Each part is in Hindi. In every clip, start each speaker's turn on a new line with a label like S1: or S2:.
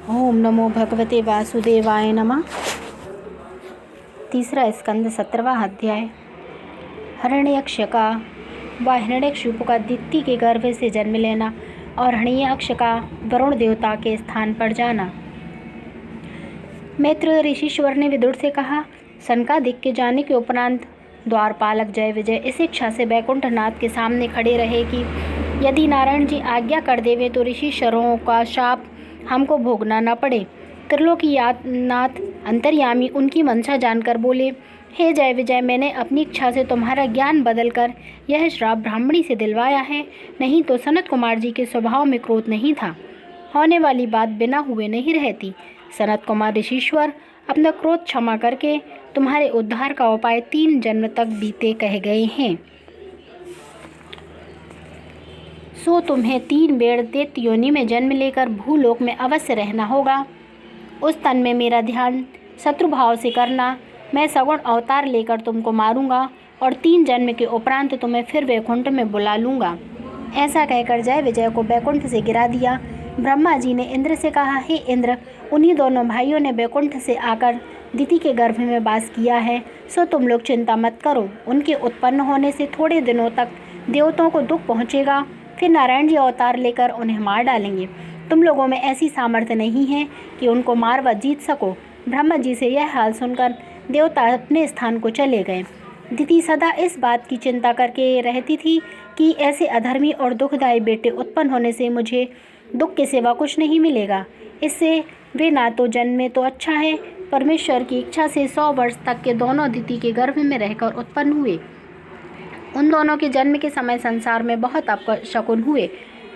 S1: ओम नमो भगवते वासुदेवाय नमः। तीसरा स्कंद 17वां अध्याय। हिरण्यक्ष का व हिरण्यकशिपु का दिति के गर्भ से जन्म लेना और हिरण्यक्ष का वरुण देवता के स्थान पर जाना। मैत्र ऋषिश्वर ने विदुर से कहा, सनकादिक के जाने के उपरांत द्वारपालक जय विजय इस इच्छा से बैकुंठनाथ के सामने खड़े रहे कि यदि नारायण जी आज्ञा कर देवे तो ऋषिश्वरों का शाप हमको भोगना न पड़े। त्रिलोकीनाथ अंतर्यामी उनकी मंशा जानकर बोले, हे जय विजय, मैंने अपनी इच्छा से तुम्हारा ज्ञान बदलकर यह श्राप ब्राह्मणी से दिलवाया है, नहीं तो सनत कुमार जी के स्वभाव में क्रोध नहीं था। होने वाली बात बिना हुए नहीं रहती। सनत कुमार ऋषिश्वर अपना क्रोध क्षमा करके तुम्हारे उद्धार का उपाय 3 जन्म तक बीते कह गए हैं। सो तुम्हें 3 बेर दैत्य योनि में जन्म लेकर भूलोक में अवश्य रहना होगा। उस तन में मेरा ध्यान शत्रु भाव से करना। मैं सगुण अवतार लेकर तुमको मारूंगा और 3 जन्म के उपरांत तुम्हें फिर वैकुंठ में बुला लूंगा। ऐसा कहकर जय विजय को वैकुंठ से गिरा दिया। ब्रह्मा जी ने इंद्र से कहा, हे इंद्र, उन्हीं दोनों भाइयों ने वैकुंठ से आकर दिति के गर्भ में वास किया है, सो तुम लोग चिंता मत करो। उनके उत्पन्न होने से थोड़े दिनों तक देवताओं को दुख पहुँचेगा, फिर नारायण जी अवतार लेकर उन्हें मार डालेंगे। तुम लोगों में ऐसी सामर्थ्य नहीं है कि उनको मार व जीत सको। ब्रह्मा जी से यह हाल सुनकर देवता अपने स्थान को चले गए। दिति सदा इस बात की चिंता करके रहती थी कि ऐसे अधर्मी और दुखदायी बेटे उत्पन्न होने से मुझे दुख के सिवा कुछ नहीं मिलेगा। इससे वे ना तो जन्मे तो अच्छा है। परमेश्वर की इच्छा से 100 वर्ष तक के दोनों दिति के गर्भ में रहकर उत्पन्न हुए। उन दोनों के जन्म के समय संसार में बहुत अपशकुन हुए।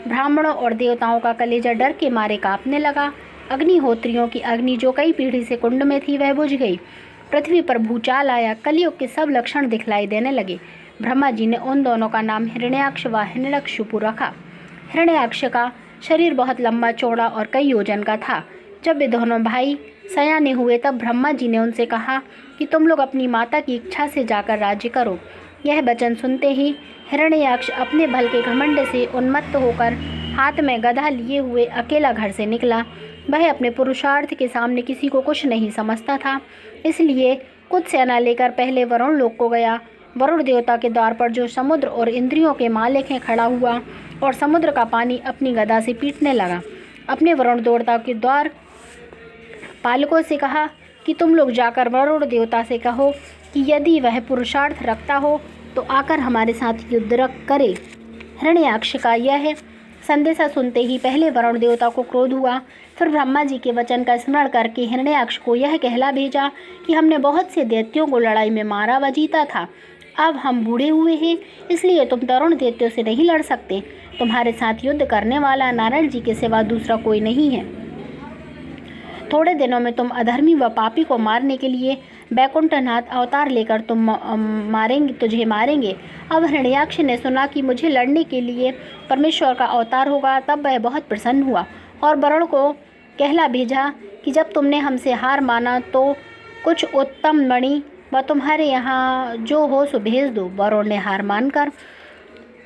S1: ब्राह्मणों और देवताओं का कलेजा डर के मारे कांपने लगा। अग्निहोत्रियों की अग्नि जो कई पीढ़ी से कुंड में थी वह बुझ गई। पृथ्वी पर भूचाल आया। कलियुग के सब लक्षण दिखलाई देने लगे। ब्रह्मा जी ने उन दोनों का नाम हिरण्याक्ष व हिरण्यकशिपु रखा। हिरण्याक्ष का शरीर बहुत लंबा चौड़ा और कई योजन का था। जब वे दोनों भाई सयाने हुए तब ब्रह्मा जी ने उनसे कहा कि तुम लोग अपनी माता की इच्छा से जाकर राज्य करो। यह वचन सुनते ही हिरण्याक्ष अपने बल के घमंड से उन्मत्त होकर हाथ में गदा लिए हुए अकेला घर से निकला। वह अपने पुरुषार्थ के सामने किसी को कुछ नहीं समझता था, इसलिए कुछ सेना लेकर पहले वरुण लोक को गया। वरुण देवता के द्वार पर जो समुद्र और इंद्रियों के मालिक हैं खड़ा हुआ और समुद्र का पानी अपनी गदा से पीटने लगा। अपने वरुण देवता के द्वार पालकों से कहा कि तुम लोग जाकर वरुण देवता से कहो कि यदि वह पुरुषार्थ रखता हो तो आकर हमारे साथ युद्ध करे। हिरण्याक्ष का यह संदेशा सुनते ही पहले वरुण देवता को क्रोध हुआ। फिर ब्रह्मा जी के वचन का स्मरण करके हिरण्याक्ष को यह कहला भेजा कि हमने बहुत से दैत्यों को लड़ाई में मारा व जीता था। अब हम बूढ़े हुए हैं, इसलिए तुम तरुण दैत्यों से नहीं लड़ सकते। तुम्हारे साथ युद्ध करने वाला नारायण जी के सिवा दूसरा कोई नहीं है। थोड़े दिनों में तुम अधर्मी व पापी को मारने के लिए बैकुंठनाथ अवतार लेकर तुझे मारेंगे। अब हिरण्याक्ष ने सुना कि मुझे लड़ने के लिए परमेश्वर का अवतार होगा, तब वह बहुत प्रसन्न हुआ और वरुण को कहला भेजा कि जब तुमने हमसे हार माना तो कुछ उत्तम मणि व तुम्हारे यहाँ जो हो सो भेज दो। वरुण ने हार मानकर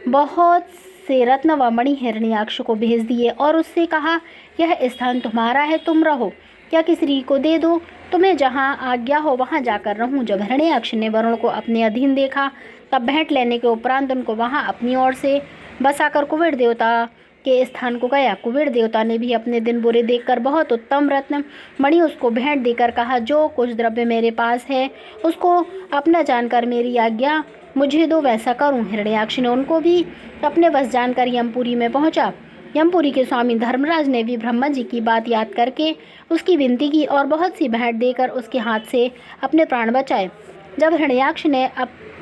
S1: बहुत से रत्न व मणि हिरण्याक्ष को भेज दिए और उससे कहा, यह स्थान तुम्हारा है, तुम रहो या किसी को दे दो, तुम्हें जहाँ आज्ञा हो वहाँ जाकर रहूँ। जब हिरण्याक्ष ने वरुण को अपने अधीन देखा तब भेंट लेने के उपरांत उनको वहाँ अपनी ओर से बसाकर कुबेर देवता के स्थान को गया। कुबेर देवता ने भी अपने दिन बुरे देखकर बहुत उत्तम रत्न मणि उसको भेंट देकर कहा, जो कुछ द्रव्य मेरे पास है उसको अपना जानकर मेरी आज्ञा मुझे दो, वैसा करूं। हिरण्याक्ष ने उनको भी अपने बस जानकर यमपुरी में पहुंचा। यमपुरी के स्वामी धर्मराज ने भी ब्रह्मा जी की बात याद करके उसकी विनती की और बहुत सी भेंट देकर उसके हाथ से अपने प्राण बचाए। जब हिरण्याक्ष ने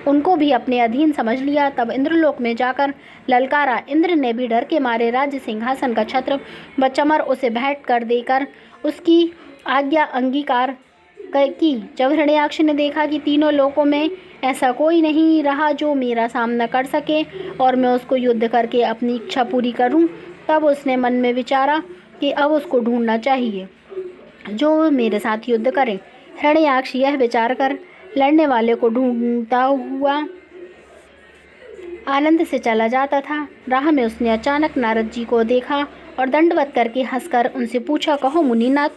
S1: उनको भी अपने अधीन समझ लिया तब इंद्रलोक में जाकर ललकारा। इंद्र ने भी डर के मारे राज्य सिंहासन का छत्र व चमर उसे भेंट कर देकर उसकी आज्ञा अंगीकार की। जब हिरण्याक्ष ने देखा कि तीनों लोकों में ऐसा कोई नहीं रहा जो मेरा सामना कर सके और मैं उसको युद्ध करके अपनी इच्छा पूरी करूं, तब उसने मन में विचारा कि अब उसको ढूंढना चाहिए जो मेरे साथ युद्ध करे। हिरण्याक्ष यह विचार कर लड़ने वाले को ढूंढता हुआ आनंद से चला जाता था। राह में उसने अचानक नारद जी को देखा और दंडवत करके हंसकर उनसे पूछा, कहो मुनिनाथ,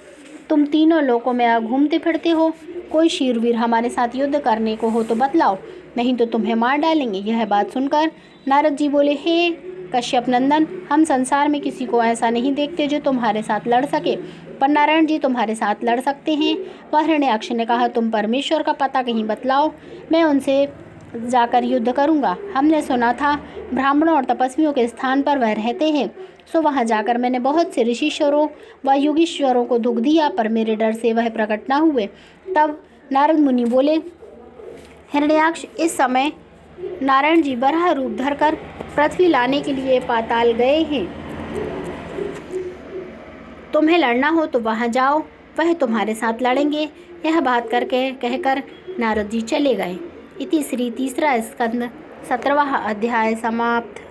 S1: तुम तीनों लोकों में घूमते फिरते हो, कोई शूरवीर हमारे साथ युद्ध करने को हो तो बतलाओ, नहीं तो तुम्हें मार डालेंगे। यह बात सुनकर नारद जी बोले, हे कश्यप नंदन, हम संसार में किसी को ऐसा नहीं देखते जो तुम्हारे साथ लड़ सके, पर नारायण जी तुम्हारे साथ लड़ सकते हैं। वह हिरण्याक्ष ने कहा, तुम परमेश्वर का पता कहीं बतलाओ, मैं उनसे जाकर युद्ध करूंगा। हमने सुना था ब्राह्मणों और तपस्वियों के स्थान पर वह रहते हैं, सो वहां जाकर मैंने बहुत से ऋषिश्वरों व योगीश्वरों को दुख दिया, पर मेरे डर से वह प्रकट न हुए। तब नारद मुनि बोले, हिरण्याक्ष, इस समय नारायण जी बराह रूप धरकर पृथ्वी लाने के लिए पाताल गए हैं। तुम्हें लड़ना हो तो वहां जाओ, वह तुम्हारे साथ लड़ेंगे। यह बात करके कहकर नारद जी चले गए। इति श्री तीसरा स्कंद 17वां अध्याय समाप्त।